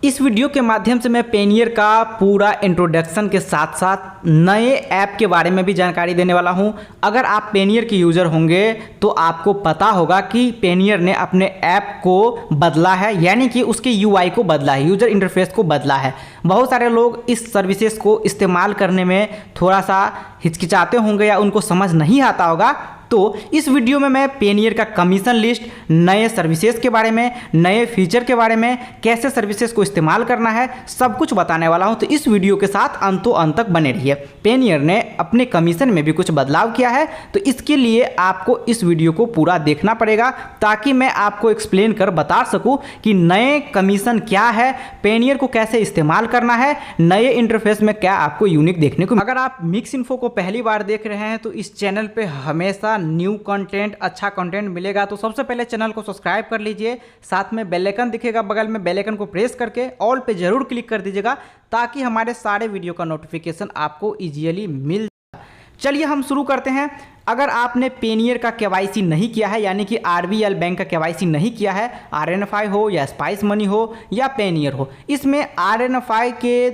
इस वीडियो के माध्यम से मैं पेनियर का पूरा इंट्रोडक्शन के साथ साथ नए ऐप के बारे में भी जानकारी देने वाला हूं। अगर आप पेनियर के यूज़र होंगे तो आपको पता होगा कि पेनियर ने अपने ऐप को बदला है, यानी कि उसके यूआई को बदला है, यूज़र इंटरफेस को बदला है। बहुत सारे लोग इस सर्विसेज को इस्तेमाल करने में थोड़ा सा हिचकिचाते होंगे या उनको समझ नहीं आता होगा। तो इस वीडियो में मैं पेनियर का कमीशन लिस्ट, नए सर्विसेज के बारे में, नए फीचर के बारे में, कैसे सर्विसेज को इस्तेमाल करना है, सब कुछ बताने वाला हूं। तो इस वीडियो के साथ अंतों अंत तक बने रहिए। पेनियर ने अपने कमीशन में भी कुछ बदलाव किया है, तो इसके लिए आपको इस वीडियो को पूरा देखना पड़ेगा ताकि मैं आपको एक्सप्लेन कर बता सकूं कि नए कमीशन क्या है, पेनियर को कैसे इस्तेमाल करना है, नए इंटरफेस में क्या आपको यूनिक देखने को। अगर आप मिक्स इन्फो को पहली बार देख रहे हैं तो इस चैनल पर हमेशा न्यू कंटेंट, अच्छा कंटेंट मिलेगा। तो सबसे पहले चैनल को सब्सक्राइब कर लीजिए, साथ में बेल आइकन दिखेगा बगल में, बेल आइकन को प्रेस करके ऑल पे जरूर क्लिक कर दीजिएगा ताकि हमारे सारे वीडियो का नोटिफिकेशन आपको इजीली मिल जाए। चलिए हम शुरू करते हैं। अगर आपने पेनियर का केवाईसी नहीं किया है, यानी कि आरबीएल बैंक का केवाईसी नहीं किया है, आरएनएफआई हो या स्पाइस मनी हो या पेनियर हो, इसमें आरएनएफआई के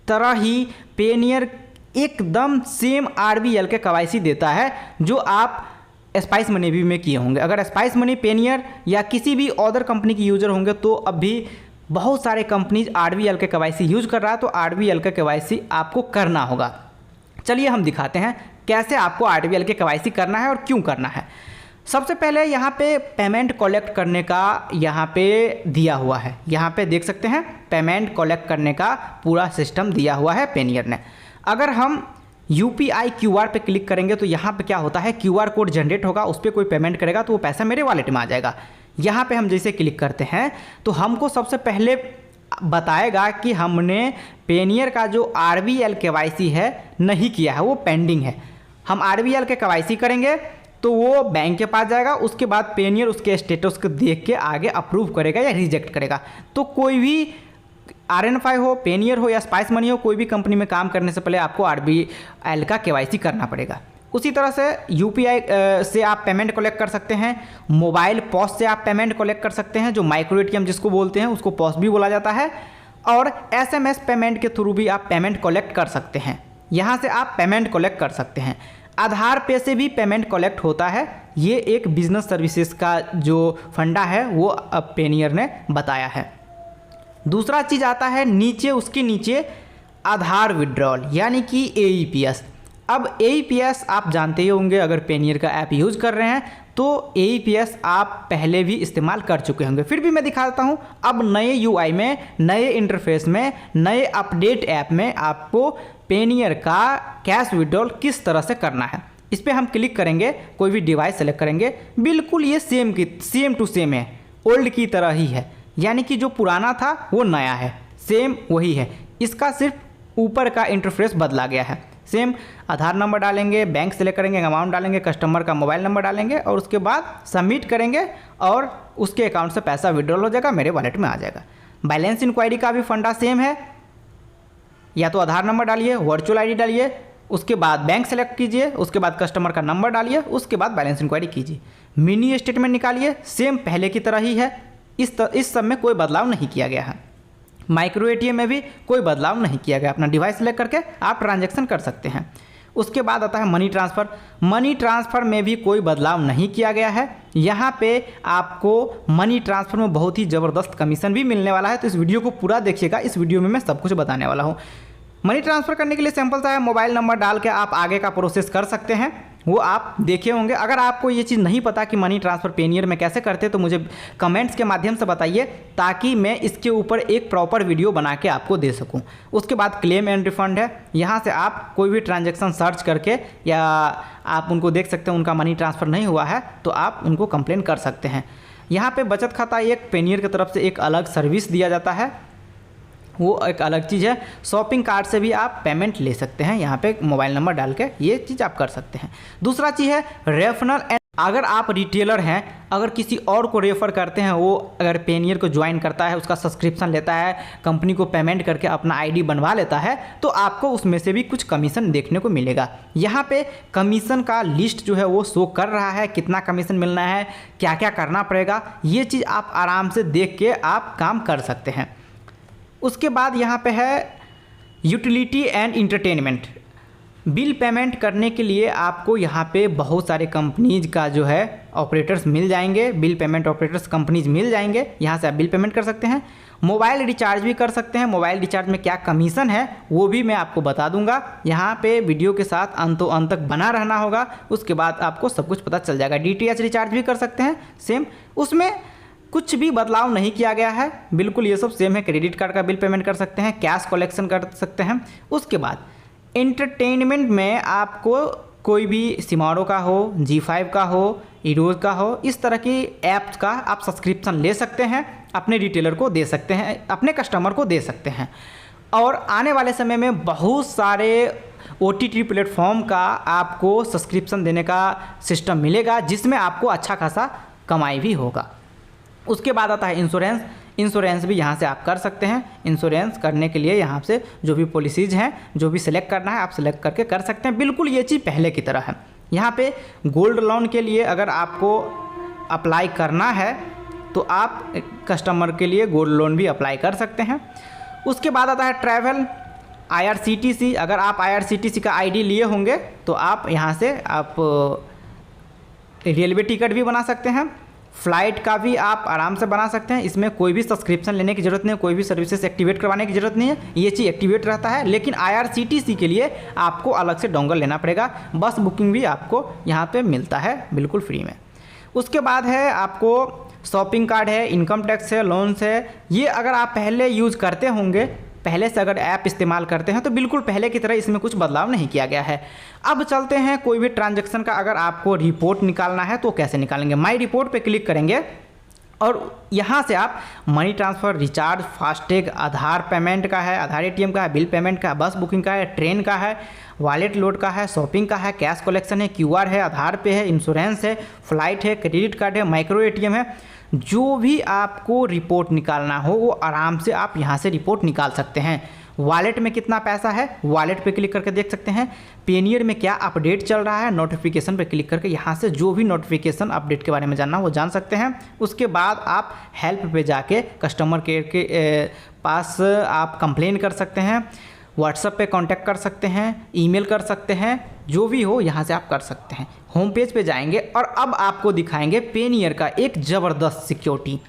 तरह ही पेनियर एकदम सेम आरबीएल के केवाईसी देता है जो आप स्पाइस मनी भी में किए होंगे। अगर स्पाइस मनी, पेनियर या किसी भी अदर कंपनी की यूज़र होंगे तो अभी बहुत सारे कंपनीज आरबीएल के केवाईसी यूज़ कर रहा है, तो आरबीएल का केवाईसी आपको करना होगा। चलिए हम दिखाते हैं कैसे आपको आरबीएल के केवाईसी करना है और क्यों करना है। सबसे पहले यहाँ पे पेमेंट कलेक्ट करने का यहाँ पे दिया हुआ है, यहाँ पे देख सकते हैं पेमेंट कलेक्ट करने का पूरा सिस्टम दिया हुआ है पेनियर ने। अगर हम यूपीआई क्यूआर पे क्लिक करेंगे तो यहाँ पे क्या होता है, क्यूआर कोड जनरेट होगा, उस पर कोई पेमेंट करेगा तो वो पैसा मेरे वॉलेट में आ जाएगा। यहाँ पे हम जैसे क्लिक करते हैं तो हमको सबसे पहले बताएगा कि हमने पेनियर का जो आरबीएल केवाईसी है नहीं किया है, वो पेंडिंग है। हम आरबीएल के केवाईसी करेंगे तो वो बैंक के पास जाएगा, उसके बाद पेनियर उसके स्टेटस को देख के आगे अप्रूव करेगा या रिजेक्ट करेगा। तो कोई भी आरएनएफआई हो, पेनियर हो या स्पाइस मनी हो, कोई भी कंपनी में काम करने से पहले आपको आरबीएल का केवाईसी करना पड़ेगा। उसी तरह से यूपीआई से आप पेमेंट कलेक्ट कर सकते हैं, मोबाइल पॉस से आप पेमेंट कलेक्ट कर सकते हैं, जो माइक्रो एटीएम जिसको बोलते हैं उसको पॉस भी बोला जाता है, और एसएमएस पेमेंट के थ्रू भी आप पेमेंट कलेक्ट कर सकते हैं। यहाँ से आप पेमेंट कलेक्ट कर सकते हैं। आधार पे से भी पेमेंट कलेक्ट होता है। ये एक बिजनेस सर्विसेज का जो फंडा है वो अब पेनियर ने बताया है। दूसरा चीज़ आता है नीचे, उसके नीचे आधार विड्रॉल यानी कि एईपीएस। अब एईपीएस आप जानते ही होंगे, अगर पेनियर का ऐप यूज़ कर रहे हैं तो एईपीएस आप पहले भी इस्तेमाल कर चुके होंगे। फिर भी मैं दिखाता हूं अब नए यूआई में, नए इंटरफेस में, नए अपडेट ऐप में आपको पेनियर का कैश विड्रॉल किस तरह से करना है। इस पर हम क्लिक करेंगे, कोई भी डिवाइस सेलेक्ट करेंगे, बिल्कुल ये सेम टू सेम है, ओल्ड की तरह ही है, यानी कि जो पुराना था वो नया है, सेम वही है। इसका सिर्फ ऊपर का इंटरफेस बदला गया है। सेम आधार नंबर डालेंगे, बैंक सेलेक्ट करेंगे, अमाउंट डालेंगे, कस्टमर का मोबाइल नंबर डालेंगे और उसके बाद सबमिट करेंगे और उसके अकाउंट से पैसा विड्रॉल हो जाएगा, मेरे वॉलेट में आ जाएगा। बैलेंस इंक्वायरी का भी फंडा सेम है, या तो आधार नंबर डालिए, वर्चुअल आईडी डालिए, उसके बाद बैंक सेलेक्ट कीजिए, उसके बाद कस्टमर का नंबर डालिए, उसके बाद बैलेंस इंक्वायरी कीजिए, मिनी स्टेटमेंट निकालिए, सेम पहले की तरह ही है। इस सब में कोई बदलाव नहीं किया गया है। माइक्रो एटीएम में भी कोई बदलाव नहीं किया गया। अपना डिवाइस सेलेक्ट करके आप ट्रांजैक्शन कर सकते हैं। उसके बाद आता है मनी ट्रांसफ़र। मनी ट्रांसफ़र में भी कोई बदलाव नहीं किया गया है। यहाँ पे आपको मनी ट्रांसफ़र में बहुत ही ज़बरदस्त कमीशन भी मिलने वाला है, तो इस वीडियो को पूरा देखिएगा। इस वीडियो में मैं सब कुछ बताने वाला हूँ। मनी ट्रांसफ़र करने के लिए सिंपल सा है, मोबाइल नंबर डाल के आप आगे का प्रोसेस कर सकते हैं, वो आप देखे होंगे। अगर आपको ये चीज़ नहीं पता कि मनी ट्रांसफ़र पेनियर में कैसे करते तो मुझे कमेंट्स के माध्यम से बताइए ताकि मैं इसके ऊपर एक प्रॉपर वीडियो बना के आपको दे सकूं। उसके बाद क्लेम एंड रिफंड है, यहाँ से आप कोई भी ट्रांजैक्शन सर्च करके या आप उनको देख सकते हैं, उनका मनी ट्रांसफ़र नहीं हुआ है तो आप उनको कंप्लेन कर सकते हैं। यहाँ पर बचत खाता एक पेनियर की तरफ से एक अलग सर्विस दिया जाता है, वो एक अलग चीज़ है। शॉपिंग कार्ट से भी आप पेमेंट ले सकते हैं, यहाँ पे मोबाइल नंबर डाल के ये चीज़ आप कर सकते हैं। दूसरा चीज़ है रेफरल एंड, अगर आप रिटेलर हैं, अगर किसी और को रेफ़र करते हैं, वो अगर पेनियर को ज्वाइन करता है, उसका सब्सक्रिप्शन लेता है, कंपनी को पेमेंट करके अपना आईडी बनवा लेता है, तो आपको उसमें से भी कुछ कमीशन देखने को मिलेगा। यहाँ पे कमीशन का लिस्ट जो है वो शो कर रहा है, कितना कमीशन मिलना है, क्या क्या करना पड़ेगा, ये चीज़ आप आराम से देख के आप काम कर सकते हैं। उसके बाद यहाँ पे है utility and entertainment. Bill payment करने के लिए आपको यहाँ पे बहुत सारे कंपनीज का जो है ऑपरेटर्स मिल जाएंगे, बिल पेमेंट ऑपरेटर्स कंपनीज मिल जाएंगे, यहाँ से आप बिल पेमेंट कर सकते हैं। मोबाइल रिचार्ज भी कर सकते हैं। मोबाइल रिचार्ज में क्या कमीशन है वो भी मैं आपको बता दूंगा। यहाँ पे वीडियो के साथ अंतों अंत तक बना रहना होगा, उसके बाद आपको सब कुछ पता चल जाएगा। DTH रिचार्ज भी कर सकते हैं सेम, उसमें कुछ भी बदलाव नहीं किया गया है, बिल्कुल ये सब सेम है। क्रेडिट कार्ड का बिल पेमेंट कर सकते हैं, कैश कलेक्शन कर सकते हैं। उसके बाद एंटरटेनमेंट में आपको कोई भी सिमारो का हो, G5 का हो, ईरोज का हो, इस तरह की ऐप्स का आप सब्सक्रिप्शन ले सकते हैं, अपने रिटेलर को दे सकते हैं, अपने कस्टमर को दे सकते हैं। और आने वाले समय में बहुत सारे OTT प्लेटफॉर्म का आपको सब्सक्रिप्शन देने का सिस्टम मिलेगा, जिसमें आपको अच्छा खासा कमाई भी होगा। उसके बाद आता है इंश्योरेंस। इंश्योरेंस भी यहाँ से आप कर सकते हैं। इंश्योरेंस करने के लिए यहाँ से जो भी पॉलिसीज़ हैं, जो भी सिलेक्ट करना है आप सिलेक्ट करके कर सकते हैं। बिल्कुल ये चीज़ पहले की तरह है। यहाँ पे गोल्ड लोन के लिए अगर आपको अप्लाई करना है तो आप कस्टमर के लिए गोल्ड लोन भी अप्लाई कर सकते हैं। उसके बाद आता है ट्रैवल, IRCTC। अगर आप IRCTC का ID लिए होंगे तो आप यहाँ से आप रेलवे टिकट भी बना सकते हैं, फ़्लाइट का भी आप आराम से बना सकते हैं। इसमें कोई भी सब्सक्रिप्शन लेने की ज़रूरत नहीं है, कोई भी सर्विसेज एक्टिवेट करवाने की ज़रूरत नहीं है, ये चीज़ एक्टिवेट रहता है। लेकिन IRCTC के लिए आपको अलग से डोंगल लेना पड़ेगा। बस बुकिंग भी आपको यहाँ पे मिलता है बिल्कुल फ्री में। उसके बाद है आपको शॉपिंग कार्ड है, इनकम टैक्स है, लोन्स है। ये अगर आप पहले यूज़ करते होंगे, पहले से अगर ऐप इस्तेमाल करते हैं तो बिल्कुल पहले की तरह इसमें कुछ बदलाव नहीं किया गया है। अब चलते हैं कोई भी ट्रांजैक्शन का अगर आपको रिपोर्ट निकालना है तो कैसे निकालेंगे। माई रिपोर्ट पे क्लिक करेंगे और यहाँ से आप मनी ट्रांसफ़र, रिचार्ज, फास्टैग, आधार पेमेंट का है, आधार ATM का है, बिल पेमेंट का है, बस बुकिंग का है, ट्रेन का है, वॉलेट लोड का है, शॉपिंग का है, कैश कलेक्शन है, QR है, आधार पे है, इंश्योरेंस है, फ्लाइट है, क्रेडिट कार्ड है, माइक्रो ATM है। जो भी आपको रिपोर्ट निकालना हो वो आराम से आप यहाँ से रिपोर्ट निकाल सकते हैं। वॉलेट में कितना पैसा है, वॉलेट पे क्लिक करके देख सकते हैं। पेनियर में क्या अपडेट चल रहा है, नोटिफिकेशन पे क्लिक करके यहाँ से जो भी नोटिफिकेशन अपडेट के बारे में जानना वो जान सकते हैं। उसके बाद आप हेल्प पे जाके कस्टमर केयर के पास आप कंप्लेन कर सकते हैं, व्हाट्सएप पे कांटेक्ट कर सकते हैं, ईमेल कर सकते हैं, जो भी हो यहाँ से आप कर सकते हैं। होम पेज पे जाएंगे और अब आपको दिखाएंगे पेनियर का एक ज़बरदस्त सिक्योरिटी।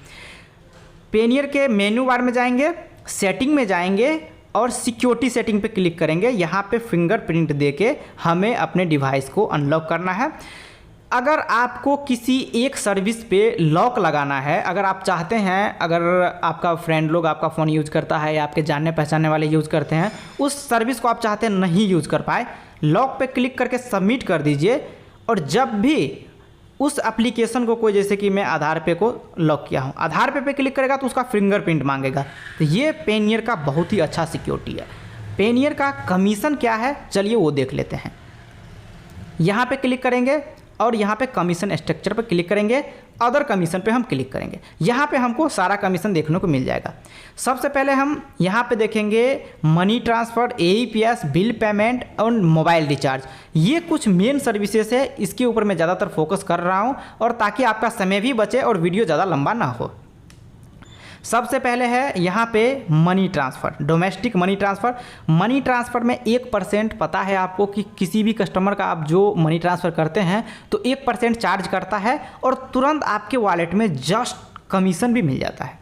पेनियर के मेन्यू बार में जाएंगे, सेटिंग में जाएंगे और सिक्योरिटी सेटिंग पे क्लिक करेंगे। यहाँ पे फिंगरप्रिंट देके हमें अपने डिवाइस को अनलॉक करना है। अगर आपको किसी एक सर्विस पे लॉक लगाना है, अगर आप चाहते हैं, अगर आपका फ्रेंड लोग आपका फ़ोन यूज़ करता है या आपके जानने पहचानने वाले यूज़ करते हैं, उस सर्विस को आप चाहते हैं नहीं यूज़ कर पाए, लॉक पे क्लिक करके सबमिट कर दीजिए। और जब भी उस एप्लीकेशन को कोई, जैसे कि मैं आधार पे को लॉक किया हूँ, आधार पे क्लिक करेगा तो उसका फिंगरप्रिंट मांगेगा। तो ये पेनियर का बहुत ही अच्छा सिक्योरिटी है। पेनियर का कमीशन क्या है चलिए वो देख लेते हैं। यहाँ पे क्लिक करेंगे और यहाँ पे कमीशन स्ट्रक्चर पे क्लिक करेंगे, अदर कमीशन पे हम क्लिक करेंगे। यहाँ पे हमको सारा कमीशन देखने को मिल जाएगा। सबसे पहले हम यहाँ पे देखेंगे money transfer, AEPS, bill payment और मोबाइल रिचार्ज। ये कुछ मेन सर्विसेज है, इसके ऊपर मैं ज़्यादातर फोकस कर रहा हूँ और ताकि आपका समय भी बचे और वीडियो ज़्यादा लंबा ना हो। सबसे पहले है यहाँ पे money transfer, domestic money transfer. Money transfer में 1% पता है आपको कि किसी भी कस्टमर का आप जो मनी ट्रांसफ़र करते हैं तो 1% चार्ज करता है और तुरंत आपके वॉलेट में जस्ट कमीशन भी मिल जाता है।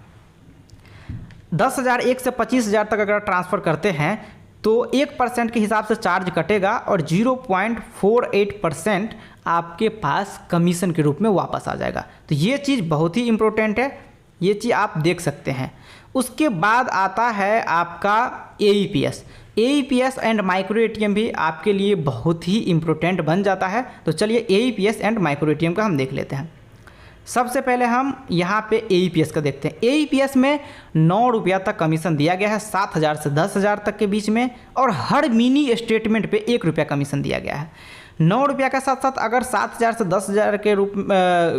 10,000 1 से 25,000 तक अगर ट्रांसफ़र करते हैं तो 1% के हिसाब से चार्ज कटेगा और 0.48% आपके पास कमीशन के रूप में वापस आ जाएगा। तो ये चीज़ बहुत ही इम्पोर्टेंट है, ये चीज़ आप देख सकते हैं। उसके बाद आता है आपका AEPS एंड माइक्रो ATM भी आपके लिए बहुत ही इम्पोर्टेंट बन जाता है। तो चलिए AEPS एंड माइक्रो ATM का हम देख लेते हैं। सबसे पहले हम यहाँ पे AEPS का देखते हैं। AEPS में 9 रुपया तक कमीशन दिया गया है, 7,000 से 10,000 तक के बीच में, और हर मिनी स्टेटमेंट पे 1 रुपया कमीशन दिया गया है। 9 रुपया के साथ साथ अगर 7,000 से 10,000 के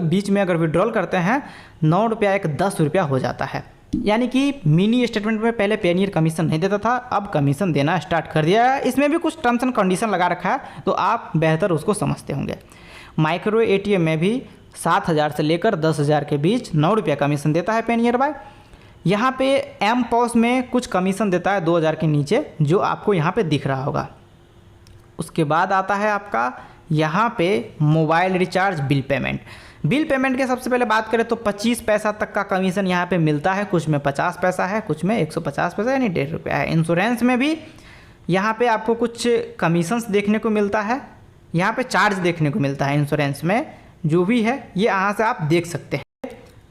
बीच में अगर विड्रॉल करते हैं, 9 रुपया एक 10 रुपया हो जाता है। यानी कि मिनी स्टेटमेंट में पहले पेनियर कमीशन नहीं देता था, अब कमीशन देना स्टार्ट कर दिया है। इसमें भी कुछ टर्म्स एंड कंडीशन लगा रखा है, तो आप बेहतर उसको समझते होंगे। माइक्रो ATM में भी 7,000 से लेकर 10,000 के बीच 9 रुपया कमीशन देता है पेनियर बाय। यहाँ पे एम पॉस में कुछ कमीशन देता है 2000 के नीचे, जो आपको यहाँ पे दिख रहा होगा। उसके बाद आता है आपका यहाँ पे mobile recharge bill payment. Bill payment के सबसे पहले बात करें तो 25 पैसा तक का कमीशन यहाँ पे मिलता है, कुछ में 50 पैसा है, कुछ में 150 पैसा यानी 1.5 रुपया है। इंश्योरेंस में भी यहाँ पे आपको कुछ कमीशंस देखने को मिलता है, यहाँ पे चार्ज देखने को मिलता है इंश्योरेंस में, जो भी है ये यहाँ से आप देख सकते हैं।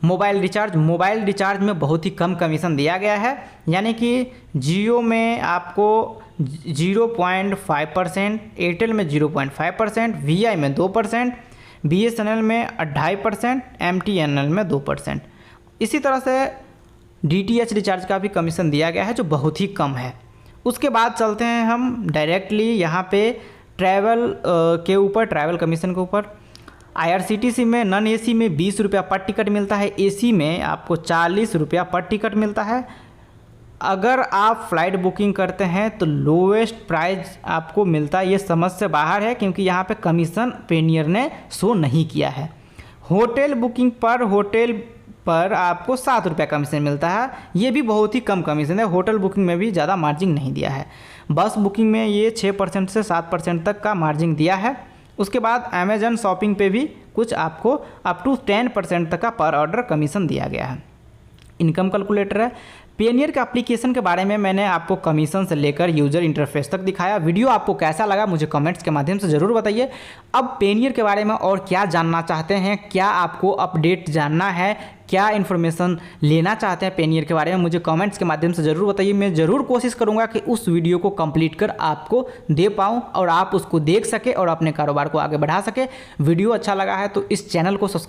मोबाइल रिचार्ज में बहुत ही कम कमीशन दिया गया है, यानी कि जियो में आपको 0.5%, एयरटेल में 0.5%, वीआई में 2%, बीएसएनएल में 2.5%, एमटीएनएल में 2%। इसी तरह से डीटीएच रिचार्ज का भी कमीशन दिया गया है, जो बहुत ही कम है। उसके बाद चलते हैं हम डायरेक्टली यहाँ पे ट्रैवल के ऊपर, ट्रैवल कमीशन के ऊपर। आईआरसीटीसी में नॉन एसी में 20 रुपया पर टिकट मिलता है, एसी में आपको 40 रुपया पर टिकट मिलता है। अगर आप फ्लाइट बुकिंग करते हैं तो लोवेस्ट प्राइस आपको मिलता है, ये समझ से बाहर है क्योंकि यहाँ पे कमीशन पेनियर ने शो नहीं किया है। होटल बुकिंग पर आपको 7 रुपया कमीशन मिलता है, ये भी बहुत ही कम कमीशन है। होटल बुकिंग में भी ज़्यादा मार्जिन नहीं दिया है। बस बुकिंग में ये 6% से 7% तक का मार्जिन दिया है। उसके बाद अमेजन शॉपिंग पे भी कुछ आपको अप टू 10% तक का पर ऑर्डर कमीशन दिया गया है। इनकम कैलकुलेटर है। पेनियर के एप्लीकेशन के बारे में मैंने आपको कमीशन से लेकर यूज़र इंटरफेस तक दिखाया। वीडियो आपको कैसा लगा मुझे कमेंट्स के माध्यम से ज़रूर बताइए। अब पेनियर के बारे में और क्या जानना चाहते हैं, क्या आपको अपडेट जानना है, क्या इन्फॉर्मेशन लेना चाहते हैं पेनियर के बारे में, मुझे कमेंट्स के माध्यम से ज़रूर बताइए। मैं ज़रूर कोशिश करूँगा कि उस वीडियो को कंप्लीट कर आपको दे पाऊँ और आप उसको देख सके और अपने कारोबार को आगे बढ़ा सके। वीडियो अच्छा लगा है तो इस चैनल को सब्सक्राइब